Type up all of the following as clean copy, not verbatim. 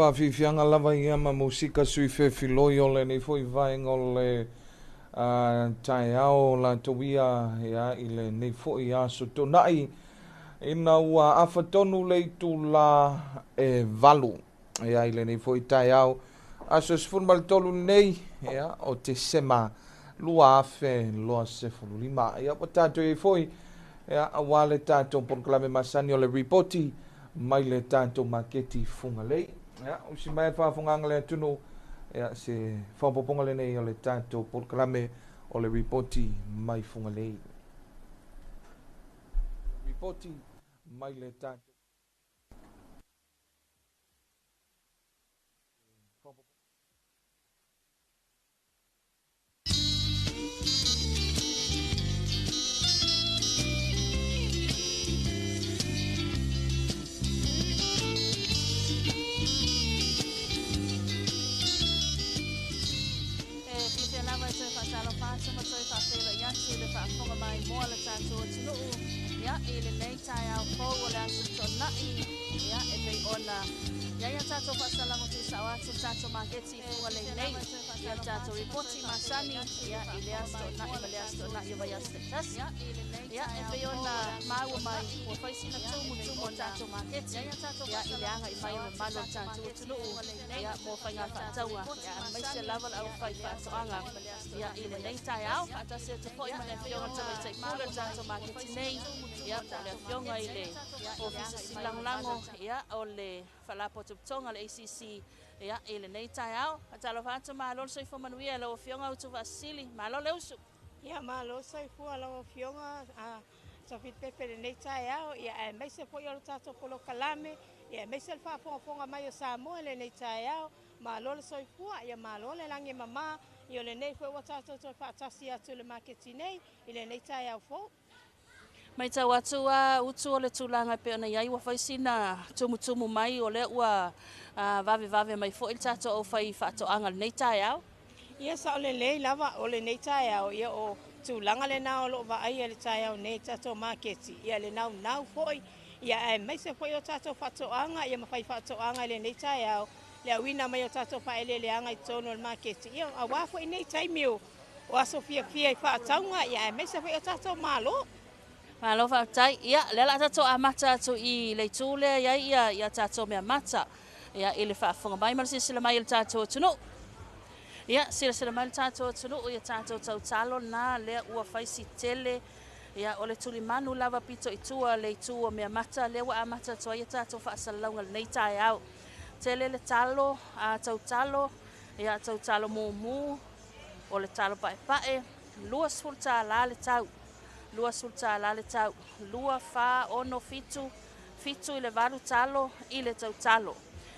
whawhiwhianga lava ia ma musika sui whewhiloi o le nei fwoi vaenga o le tai ao la tawia ia i le nei fwoi aso tonai ina ua awhatonu le tu la valu ia i le nei fwoi tai ao aso sifun malitolu nei ia o te sema lua afe loa sefulu lima ia pa tātou i fwoi ia awale tātou porklame masani o le ripoti mai le tātou maketi funga lei. Ja, usi mai whaafonga le tunu ja, se whapoponga le nei o le tātou porklame o le ripoti mai funga lei. Ripoti mai le tātou. Ya ele nei tai au fo o le asu tonai ya e pei ona ya ya tato pasala mo tu sawa tu tato maketi fu le nei ya tato ripoti masani ya ele asto na ele asto na yo vaya status ya e pei ona mau mai o faisi na tu mo tato maketi ya ele anga i mai o malo tato tulu ya mo fanga tawa ya mai se level au fai fa so anga ya ele nei tai au ata se te foi ma le pei ona te kula tato maketi nei ya le fionga ile ofisa silanglango ya ole falapo tuptonga le ACC ya ile nei tai au atalo fatu malo so ifo manuia lo fionga utu vasili malo le usu ya malo so ifo lo fionga so fit pepe nei tai au ya mai se foi o tato polo kalame ya mai se fa fonga mai o Samoa le nei tai au malo so ifo ya malo le langi mama yo le nei foi o tato to fa tasia to le marketing nei ile nei tai au fo mai tau atu utu o le tūlanga pe ona iai wa whaisina tumutumu mai o le ua vave mai fo il tato o whai whaatoanga nei tai au? Ia sa o le lei lava o le nei tai au ia o tūlanga le nao lo wa ai le tai au nei tato marketi ia le nau foi ia mai se foi o tato whaatoanga ia mawhai whaatoanga le nei tai au le awina mai o tato whaele le anga i tono le marketi ia a wafo i nei tai miu o aso fia i whaataunga ia mai se foi o tato malo Malo fa tai ia le la tato amata to I le tule ia tato me amata ia ile fa fonga mai mal sila mai il tato tunu ia sila mai il tato tunu ia tato tau talo na le ua faisi tele ia ole tuli manu lava pito itua le tua me amata le wa amata to ia tato fa salonga nei tai au tele le talo tau talo ia tau talo mu ole talo pae lua sulta la le tau lua sulta la le tau lua fa ono fitu i le valu talo I le tau talo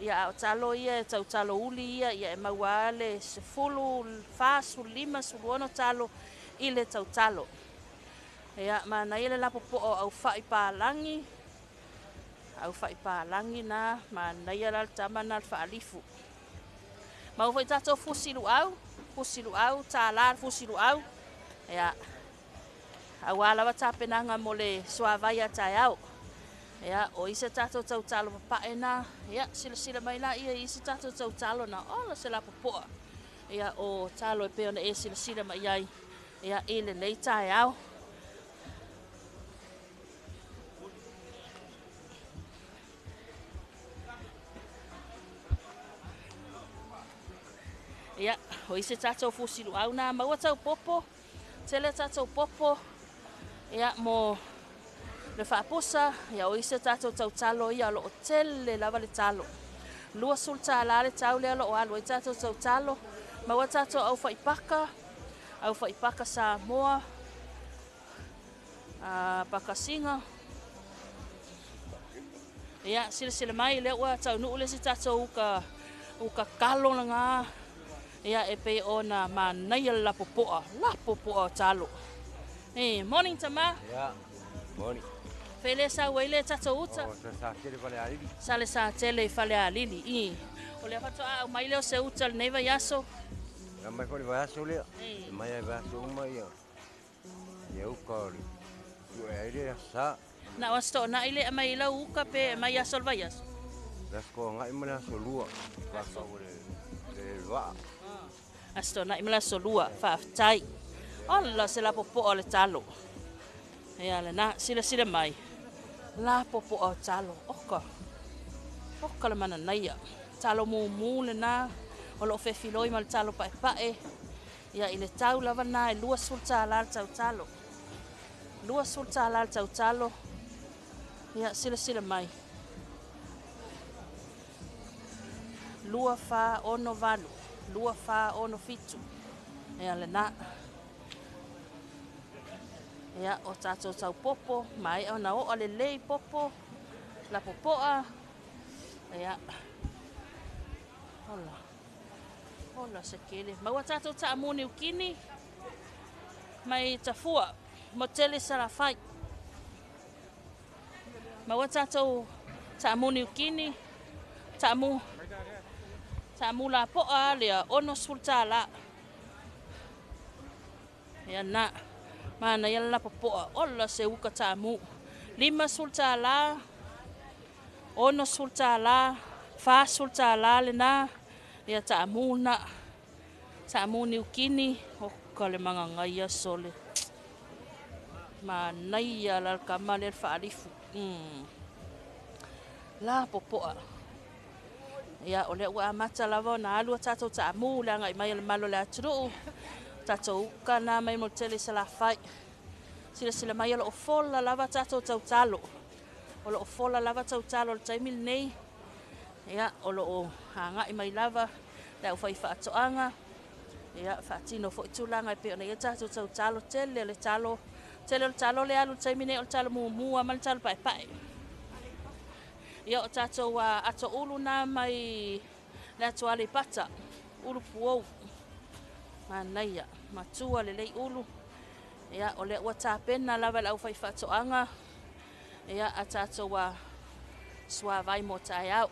ia talo ia tau talo uli ia e mawale se fulu fa su lima su ono talo I le tau talo ia mana ile la popo au fai palangi na mana ia la tamana fa alifu mau foi tato fusilu au tala fusilu au ia awala wa tapenanga mo le swavaya tai au ya o isa tato tau talo papaena ya sila mai la ia isa tato tau talo na ola se la popo ya o talo e pe ona e sila mai ai ya ile nei tai au ya o isa tato fusilu au na maua tau popo tele tato popo ia mo le whaaposa ia o isa tato tau talo ia lo o tele lava le talo lua sulta ala le tau lea lo o alo i tato tau talo maua tato au whaipaka Samoa Pakasinga ia sila mai le ua tau nuu le si tato uka kalo na ngā ia e pe ona manai la popoa talo morning tama ya morning fele sa wele tato uta sa tele vale alili sale sa tele fale alili o le fato a mai le se uta nei va yaso ya mai ko le va yaso le mai va yaso mai ya uka le sa na wasto na ile mai la uka pe mai yaso va yaso Das ko ngai mana solua. Baka le va. Asto na imala solua whaaftai. Ola se la popo o le talo. Ia le na sila mai. La popo o talo. Oka le mana naia. Talo mu le na. O lo whewhiloi ma le talo pae. Ia i le tau lava na e lua sulta ala le tau talo. Lua sulta ala le tau talo. Ia sila mai. Lua wha ono valu. Lua wha ono fitu. Ia le na. Ia o tātou tau popo. Mai au na o ale lei popo. La popoa. Ia. Ola se kele. Maua tātou ta amuni ukini. Mai tafua. Motele sarafai. Maua tātou ta amuni ukini. Ta amu la poa lea ono sulta la. Ia na. Mana ia la popoa. Ola se uka ta amu. 5 sulta la. Ono sulta la. 4 sulta la le na. Ia ta amu na. Ta amu ni ukini. Oka le manga ngaia sole. Mana ia la kamale whaarifu. La popoa. Ia ole ua amata lava na alua tātou ta amu le anga i mai le malo le aturu. Tātou uka na mai mo tele sa la whai. Sila mai ala o fola lava tātou tau talo. Olo o fola lava tau talo le taimil nei. Ia olo o hanga i mai lava. Le au whai whaatoanga. Ia whaatino fo itulanga i peo na ia tātou tau talo tele le talo. Tele le talo le alu taimil nei o le talo mua ma le talo pae. Ia o tātou ato ulu na mai le ato ale pata. Ulu puou. Manaia. Matua le lei ulu. Ia o le ua tāpena lava le au whai whaatoanga. Ia a tātou sua vai mo tai au.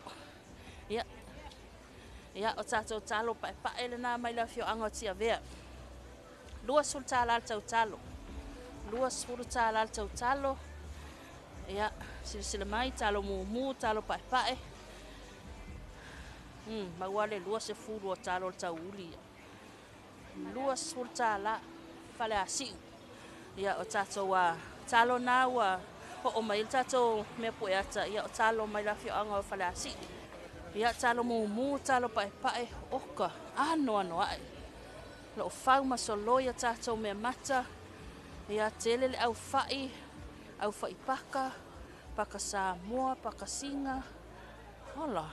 Ia o tātou talo pae le nā mai la fio anga o tia vea. Lua sulta ala tau talo. Lua sulta ala tau talo. Ia sila mai talo mu talo pae. Mawale lua se furu o talo tau uli. Lua sulta ala fale asiu. Ia o tātou talo na ua o mai tātou mea poeata. Ia o talo mai la fio anga o fale asiu. Ia talo mu talo pae oka ano ai. Lo fau masolo ia tātou mea mata. Ia tele le au fai paka Samoa, paka Singa. Ola.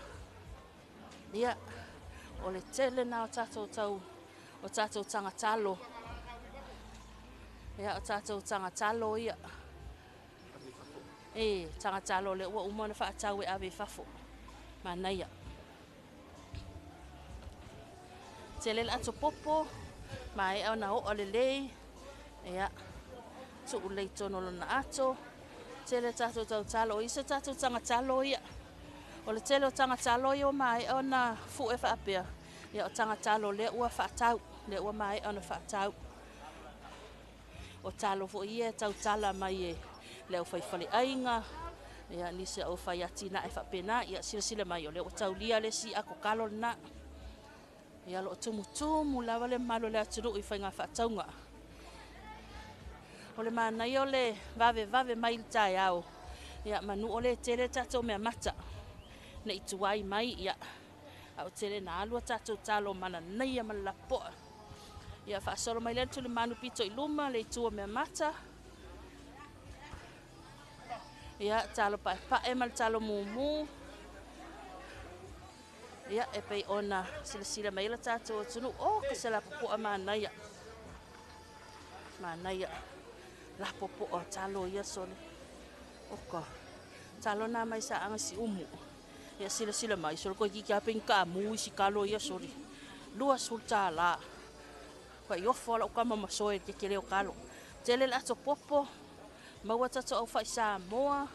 Ia o le tele na o tātou tanga talo. Ia o tātou tanga talo ia. Tanga talo le ua umona whaatau e ave fafo. Manaia. Tele le ato popo. Mai au na o ale lei. Ia. Tu ulei tono na ato. Tele tātou tau talo. Isa tātou tanga talo ia. O le tele o tanga talo ia o mai au na fu e whaapea. Ia o tanga talo le ua whaatau. Le ua mai au na whaatau. O talo fo ia tau tala mai e. Le au whaifale ainga. Ia nise au whai ati na e whapena. Ia sila mai o le o tau lia le si ako kalo na. Ia lo tumu lawa le malo le aturu i whainga whaataunga. O le manai o le vave mai le tai au. Ia manu o le tele tātou mea mata. Na ituai mai ia. Au tele na alua tātou talo mana neia ma lapoa. Ia whaasolo mai le tuli manu pito i luma le itua mea mata. Ia talo pae ma le talo mu. Ia e pei ona sila mai la tātou tunu. Ka se la popoa manaia. La popoa talo ia sole. Oka. Talo na mai sa anga si umu. Ia sila mai. Solo ko ki kaping ka mu si kalo ia sole. Lua sulta la. Ka iofo la ukama masoe te kele o kalo. Tele la ato popo. Maua tato au fai Samoa.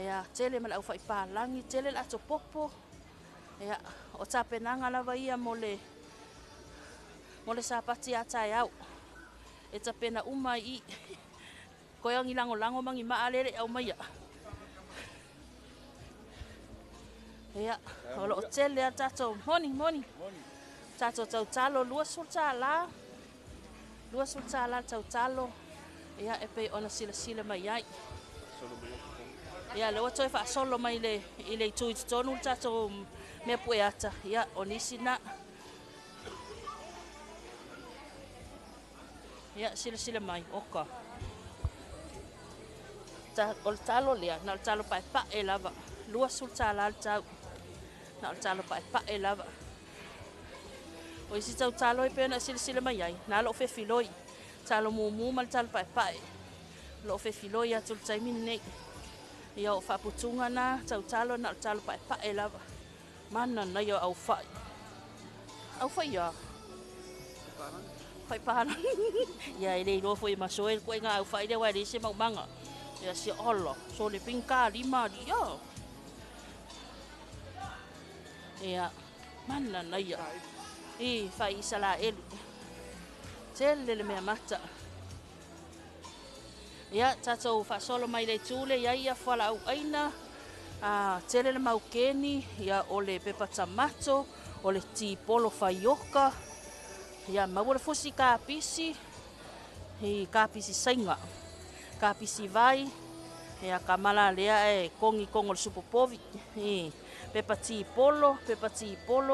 Ia tele ma la au fai Palangi. Tele la ato popo. Ia o tapenanga lava ia mo le sapati atai au. E tapena umai i. Koyang ilango mangi maalere au maia. Ia, o loo tele a tātou. Moni. Tātou tau talo, lua sultala. Lua sultala tau talo. Ia, e pei ona sila mai ai. Ia, le wato e wha solo mai i le tui tonu tātou mea pue ata. Ia, o nisi na. Ia, sila mai, oka. O le talo lea, na le talo pae pae lava. Lua sultala le tau. Na le talo pae lava. O isi tau talo i pena sila mai ai. Na lo fe filoi. Talo mumu ma le talo pae. Lo fe filoi atu le taimini nei. Ia o whaputunga na tau talo na le talo pae lava. Mana na ia au whai. Au whai ia. Whai pahana. Ia e rei rofo i masoe koe ngā au whai rea wai rese maumanga. Ia si olo. So le pinka lima di ia. Ia. Mana na ia. I whai isa la elu. Tele le mea mata. Ia, tātou whasolo mai le tūle, ia whala au aina. Tele le maukeni, ia o le pepa tamato, o le ti polo whaioka. Ia, maua le fusi kāpisi, i kāpisi sainga. Kāpisi vai, ia kamala lea e kongi kongo le supopovi. Pepa ti polo,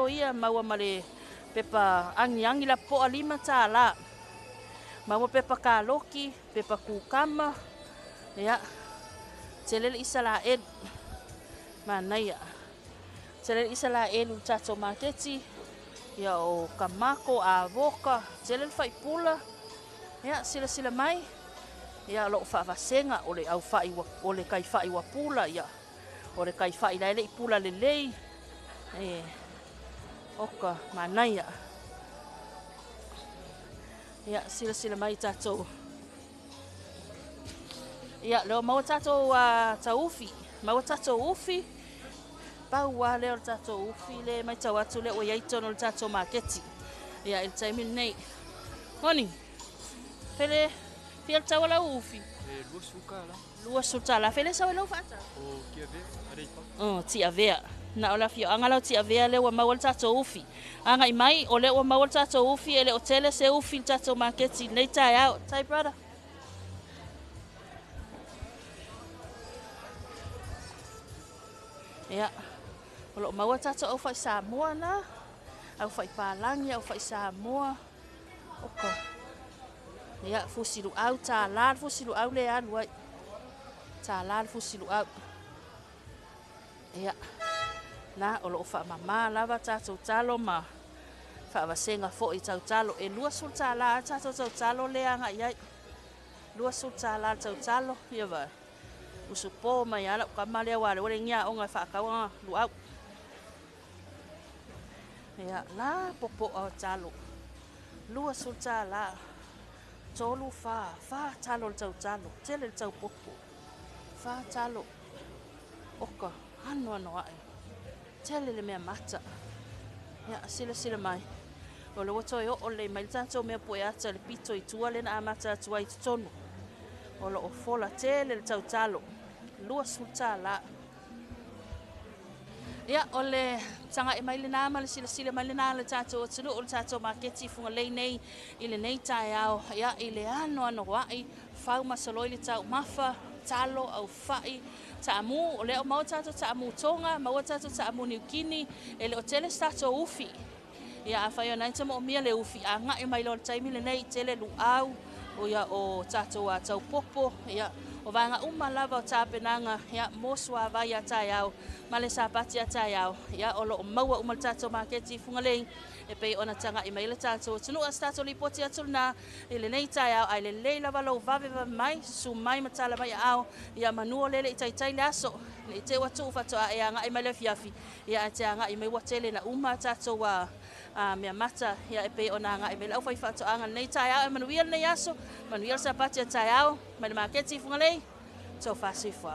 ia maua ma le pepa angi la poa lima tā la. Maua pepa kāloki, pepa kukama. Ia, telele isa la elu. Manaia. Telele isa la elu tātou maketi. Ia o kamako, avoka. Telele whaipula. Ia, sila mai. Ia lo whaavasenga o le au whai, o le kai whai wapula. Ia, o le kai whai laile i pula le lei. Oka, manaia. Ia, sila mai tātou. Ia, leo maua tātou taufi. Maua tātou ufi. Paua leo tātou ufi. Le mai tau atu leo iai tono le tātou maketi. Ia, il taimini nei. Honi, pele, pia tau ala ufi. Lua sukala. Lua sutala. Pele sawe lau fata? O kia vea, areipa. Tia vea. Na ola fio angala tia vea le wa maua tātou ufi. Anga i mai o le wa maua tātou ufi ele o tele se ufi tātou maketi nei tai au. Tai brother. Ia. O lo maua tātou au fai Samoa na. Au fai Palangi, au fai Samoa. Oka. Ia, fusilu au tā lal, fusilu au le alu ai. Tā lal, fusilu au. Ia. Na o lo fa mama lava tātou talo ma fa vasenga fo i tau talo e lua sultala tātou talo le anga iai lua sultala tau talo ia va usu po mai ala ka male wa le ngia o nga fa ka wa lu au ia la popo o talo lua sultala tolu fa talo tau talo tele tau popo fa talo oka ano ai tele le mea mata. Ia, sila mai. O le watoi o le mai tātou mea poe ata le pito i tua le na amata atua i tonu. O le o fola tele le tau talo. Lua sultala. Ia, o le tanga e mai le nama le sila mai le na le tātou atunu o le tātou maketi funga lei nei i le nei tai au. Ia, i le ano wai, fau masaloi le tau mafa, talo au fai. Taamu, o leo mau tātou taamu tonga, mau tātou taamu niukini, e le o tele tātou ufi. Ia a whai o naita mo o mia le ufi, a ngai mai lo le taimi le nei tele lu au, o ia o tātou a tau popo, ia o vanga lava o tāpenanga, ia mosua vai a tai au, male sāpati a tai au, ia o lo o maua le tātou maketi fungalei, e pei ona tanga i mai le tātou tunu as tātou li poti atul na i le nei tai au ai le lei lava lau vave mai su mai matala mai au ia manua lele i tai le aso le te watu fato a e anga i mai le fiafi ia te anga i mai watele na uma tātou a mea mata ia e pei ona anga i mai lau fai fato anga nei tai au e manuia nei aso manuia sa pati a tai au mai le maketi fungalei so fasi fua